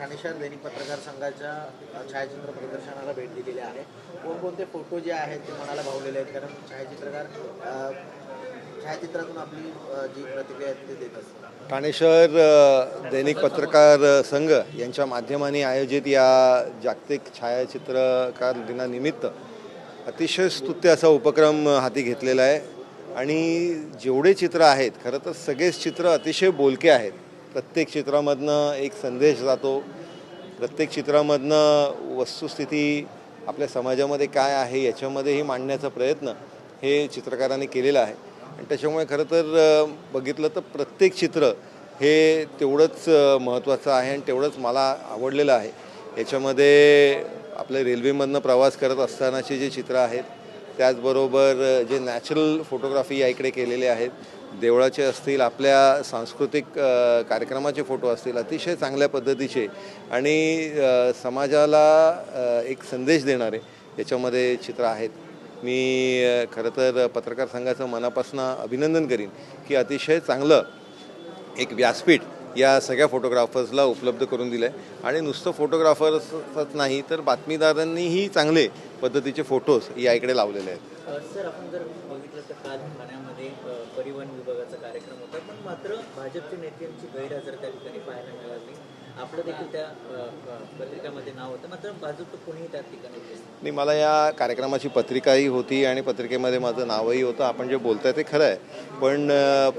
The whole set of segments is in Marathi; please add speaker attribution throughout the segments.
Speaker 1: ठाणे शहर दैनिक पत्रकार संघाच्या छायाचित्र प्रदर्शनाला भेट दिलेली आहे. कोणकोणते फोटो जे आहेत ते मनाला भावलेले आहेत, कारण छायाचित्रकार छायाचित्रातून आपली जी प्रतिक्रिया आहे ते देत असतात.
Speaker 2: ठाणे शहर दैनिक पत्रकार संघ यांच्या माध्यमाने आयोजित या जागतिक छायाचित्रकार दिनानिमित्त अतिशय स्तुत्य असा उपक्रम हाती घेतलेला आहे. आणि जेवढे चित्र आहेत, खरं तर सगळेच चित्र अतिशय बोलके आहेत. प्रत्येक चित्रामधनं एक संदेश जातो. प्रत्येक चित्रामधनं वस्तुस्थिती आपल्या समाजामध्ये काय आहे याच्यामध्येही मांडण्याचा प्रयत्न हे चित्रकारांनी केलेला आहे. आणि त्याच्यामुळे खरं तर बघितलं तर प्रत्येक चित्र हे तेवढंच महत्त्वाचं आहे आणि तेवढंच मला आवडलेलं आहे. याच्यामध्ये आपल्या रेल्वेमधनं प्रवास करत असतानाचे जे चित्र आहेत, त्याचबरोबर जे नॅचरल फोटोग्राफी या इकडे केलेले आहेत, देवळाचे असतील, आपल्या सांस्कृतिक कार्यक्रमाचे फोटो असतील, अतिशय चांगल्या पद्धतीचे आणि समाजाला एक संदेश देणारे याच्यामध्ये चित्र आहेत. मी खरं तर पत्रकार संघाचं मनापासून अभिनंदन करीन की अतिशय चांगलं एक व्यासपीठ या सगळ्या फोटोग्राफर्सला उपलब्ध करून दिलं आहे. आणि नुसतं फोटोग्राफर्सच नाही तर बातमीदारांनीही चांगले पद्धतीचे फोटोज या इकडे लावलेले आहेत.
Speaker 1: सर, आपण जर बघितलं तर काल ठाण्यामध्ये परिवहन विभागाचा कार्यक्रम होता, पण मात्र भाजपच्या नेत्यांची गैरहजर त्या ठिकाणी पाहायला मिळाली. आपलं देखील त्या पत्रिकामध्ये नाव होतं, मात्र भाजप कोणीही त्या ठिकाणी
Speaker 2: नाही. मला या कार्यक्रमाची पत्रिकाही होती आणि पत्रिकेमध्ये माझं नावही होतं. आपण जे बोलताय ते खरं आहे, पण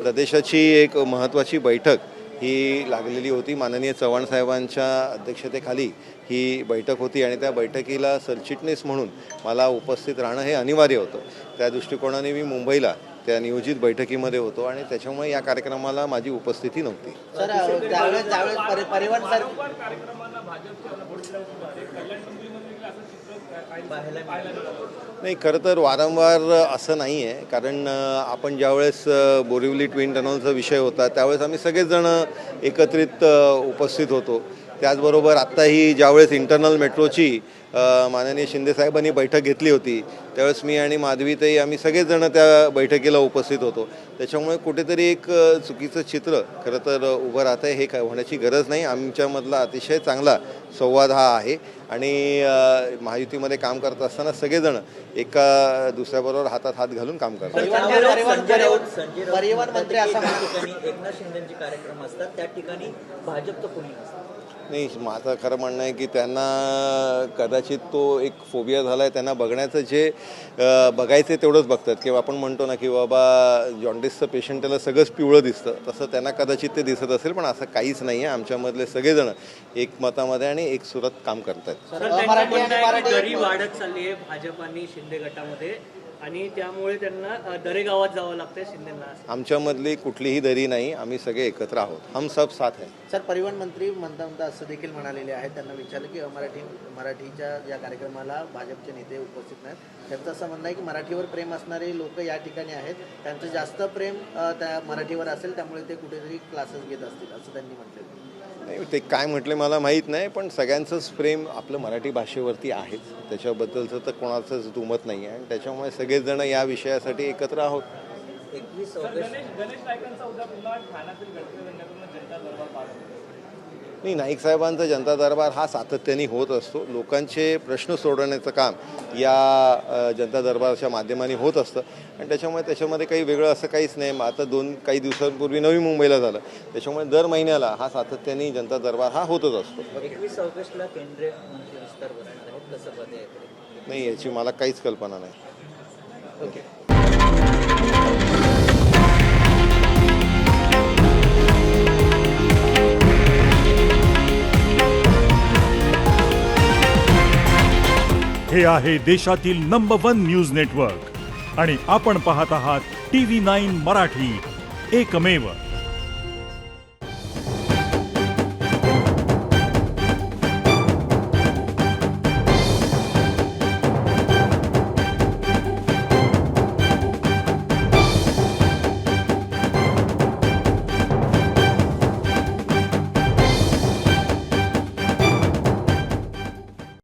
Speaker 2: प्रदेशाची एक महत्त्वाची बैठक ही लागलेली होती. माननीय चव्हाण साहेबांच्या अध्यक्षतेखाली ही बैठक होती आणि त्या बैठकीला सरचिटणीस म्हणून मला उपस्थित राहणं हे अनिवार्य होतं. त्या दृष्टिकोनाने मी मुंबईला त्या नियोजित बैठकीमध्ये होतो आणि त्याच्यामुळे या कार्यक्रमाला माझी उपस्थिती नव्हती. नाही, खरं तर वारंवार असं नाही आहे, कारण आपण ज्यावेळेस बोरिवली ट्विन टनलचा विषय होता त्यावेळेस आम्ही सगळेच जण एकत्रित उपस्थित होतो. त्याचबरोबर आत्ताही ज्यावेळेस इंटरनल मेट्रोची माननीय शिंदेसाहेबांनी बैठक घेतली होती त्यावेळेस मी आणि माधवीताई आम्ही सगळेच जण त्या बैठकीला उपस्थित होतो. त्याच्यामुळे कुठेतरी एक चुकीचं चित्र खरं तर उभं राहतं आहे, हे होण्याची गरज नाही. आमच्यामधला अतिशय चांगला संवाद हा आहे आणि महायुतीमध्ये काम करत असताना सगळेजण एका दुसऱ्याबरोबर हातात हात घालून काम करतात.
Speaker 1: परिवहन मंत्री असा एकनाथ शिंदेचे कार्यक्रम असतात, त्या ठिकाणी भाजपचं कोणी नसतं.
Speaker 2: नाही, माझं खरं म्हणणं आहे की त्यांना कदाचित तो एक फोबिया झाला आहे. त्यांना बघण्याचं जे बघायचं तेवढंच बघतात. किंवा आपण म्हणतो ना की बाबा जॉन्डिसचं पेशंटला सगळंच पिवळं दिसतं, तसं त्यांना कदाचित ते दिसत असेल, पण असं काहीच नाही आहे. आमच्यामधले सगळेजण एक मतामध्ये आणि एक सुरात काम करतात.
Speaker 3: दरी वाढत चालली आहे भाजप आणि शिंदे गटामध्ये आणि त्यामुळे त्यांना दरेगावात जावं लागतं शिंदेना.
Speaker 2: आमच्यामधली कुठलीही दरी नाही, आम्ही सगळे एकत्र आहोत. हम सब साथ है.
Speaker 1: सर, परिवहन मंत्री म्हणता असं देखील म्हणालेले आहेत, त्यांना विचारलं की मराठीच्या या कार्यक्रमाला भाजपचे नेते उपस्थित नाहीत. त्यांचं असं म्हणणं आहे की मराठीवर प्रेम असणारे लोक या ठिकाणी आहेत, त्यांचं जास्त प्रेम त्या मराठीवर असेल, त्यामुळे ते कुठेतरी क्लासेस घेत असतील असं त्यांनी म्हटलं.
Speaker 2: नाही, ते काय म्हटले मला माहीत नाही, पण सगळ्यांचंच प्रेम आपलं मराठी भाषेवरती आहेच. त्याच्याबद्दलचं तर कोणाचंच दुमत नाही आहे आणि त्याच्यामुळे सगळेच जण या विषयासाठी एकत्र आहोत.
Speaker 1: 21 ऑगस्ट
Speaker 2: नाही, नाईक साहेबांचा जनता दरबार हा सातत्याने होत असतो. लोकांचे प्रश्न सोडवण्याचं काम या जनता दरबारच्या माध्यमाने होत असतं आणि त्याच्यामध्ये काही वेगळं असं काहीच नाही. आता काही दिवसांपूर्वी नवी मुंबईला झालं, त्याच्यामुळे दर महिन्याला हा सातत्याने जनता दरबार हा होतच असतो.
Speaker 1: 21 ऑगस्टला केंद्रीय मंत्री विस्तार बनणार आहेत, कसं बघायचं?
Speaker 2: नाही, याची मला काहीच कल्पना नाही.
Speaker 1: ओके.
Speaker 4: हे आहे देशातील नंबर 1 न्यूज नेटवर्क आणि आपण पाहत आहात TV9 मराठी, एकमेव.